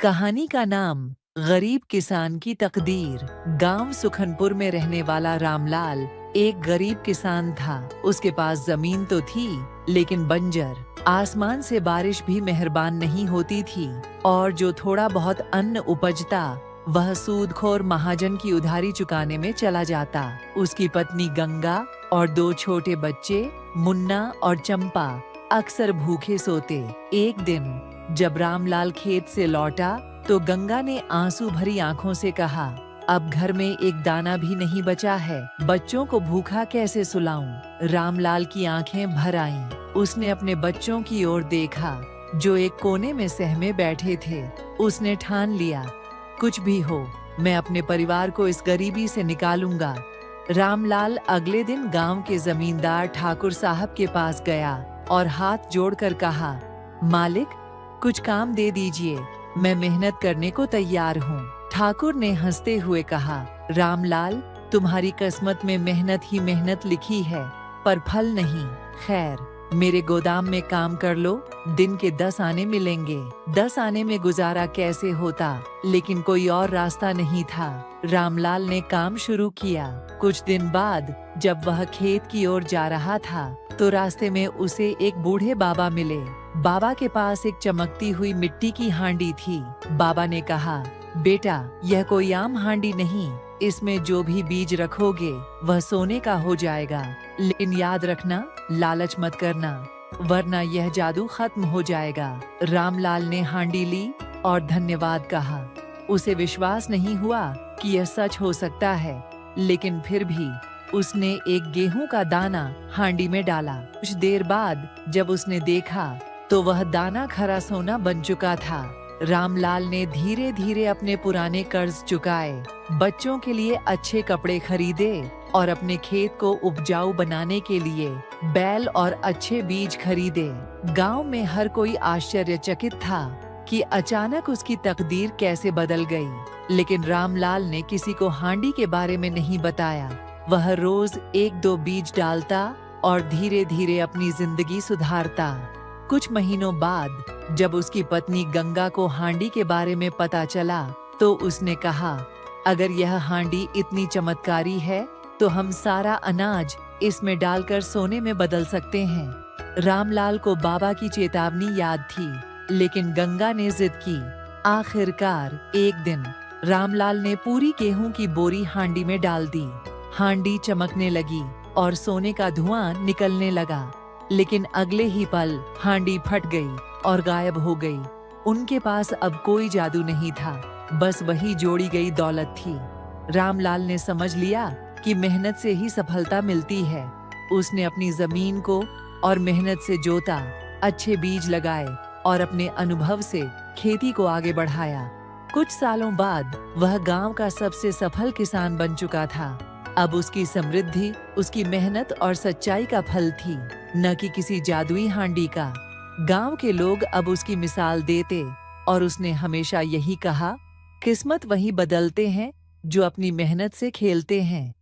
कहानी का नाम गरीब किसान की तकदीर। गांव सुखनपुर में रहने वाला रामलाल एक गरीब किसान था। उसके पास जमीन तो थी, लेकिन बंजर। आसमान से बारिश भी मेहरबान नहीं होती थी, और जो थोड़ा बहुत अन्न उपजता वह सूदखोर महाजन की उधारी चुकाने में चला जाता। उसकी पत्नी गंगा और दो छोटे बच्चे मुन्ना और चंपा अक्सर भूखे सोते। एक दिन जब रामलाल खेत से लौटा तो गंगा ने आंसू भरी आंखों से कहा, अब घर में एक दाना भी नहीं बचा है, बच्चों को भूखा कैसे सुलाऊं? रामलाल की आंखें भर आईं। उसने अपने बच्चों की ओर देखा, जो एक कोने में सहमे बैठे थे। उसने ठान लिया, कुछ भी हो, मैं अपने परिवार को इस गरीबी से निकालूंगा। रामलाल अगले दिन गांव के जमींदार ठाकुर साहब के पास गया और हाथ जोड़कर कहा, मालिक, कुछ काम दे दीजिए, मैं मेहनत करने को तैयार हूँ। ठाकुर ने हंसते हुए कहा, रामलाल, तुम्हारी किस्मत में मेहनत ही मेहनत लिखी है, पर फल नहीं। खैर, मेरे गोदाम में काम कर लो, दिन के 10 आने मिलेंगे। 10 आने में गुजारा कैसे होता, लेकिन कोई और रास्ता नहीं था। रामलाल ने काम शुरू किया। कुछ दिन बाद जब वह खेत की ओर जा रहा था तो रास्ते में उसे एक बूढ़े बाबा मिले। बाबा के पास एक चमकती हुई मिट्टी की हांडी थी। बाबा ने कहा, बेटा, यह कोई आम हांडी नहीं, इसमें जो भी बीज रखोगे वह सोने का हो जाएगा। लेकिन याद रखना, लालच मत करना, वरना यह जादू खत्म हो जाएगा। रामलाल ने हांडी ली और धन्यवाद कहा। उसे विश्वास नहीं हुआ कि यह सच हो सकता है, लेकिन फिर भी उसने एक गेहूं का दाना हांडी में डाला। कुछ देर बाद जब उसने देखा तो वह दाना खरा सोना बन चुका था। रामलाल ने धीरे धीरे अपने पुराने कर्ज चुकाए, बच्चों के लिए अच्छे कपड़े खरीदे और अपने खेत को उपजाऊ बनाने के लिए बैल और अच्छे बीज खरीदे। गांव में हर कोई आश्चर्यचकित था कि अचानक उसकी तकदीर कैसे बदल गई। लेकिन रामलाल ने किसी को हांडी के बारे में नहीं बताया। वह रोज 1-2 बीज डालता और धीरे धीरे अपनी जिंदगी सुधारता। कुछ महीनों बाद जब उसकी पत्नी गंगा को हांडी के बारे में पता चला तो उसने कहा, अगर यह हांडी इतनी चमत्कारी है तो हम सारा अनाज इसमें डालकर सोने में बदल सकते हैं। रामलाल को बाबा की चेतावनी याद थी, लेकिन गंगा ने जिद की। आखिरकार एक दिन रामलाल ने पूरी गेहूं की बोरी हांडी में डाल दी। हांडी चमकने लगी और सोने का धुआं निकलने लगा, लेकिन अगले ही पल हांडी फट गई और गायब हो गई। उनके पास अब कोई जादू नहीं था, बस वही जोड़ी गई दौलत थी। रामलाल ने समझ लिया कि मेहनत से ही सफलता मिलती है। उसने अपनी जमीन को और मेहनत से जोता, अच्छे बीज लगाए और अपने अनुभव से खेती को आगे बढ़ाया। कुछ सालों बाद वह गांव का सबसे सफल किसान बन चुका था। अब उसकी समृद्धि उसकी मेहनत और सच्चाई का फल थी, न कि किसी जादुई हांडी का। गांव के लोग अब उसकी मिसाल देते और उसने हमेशा यही कहा, किस्मत वही बदलते हैं जो अपनी मेहनत से खेलते हैं।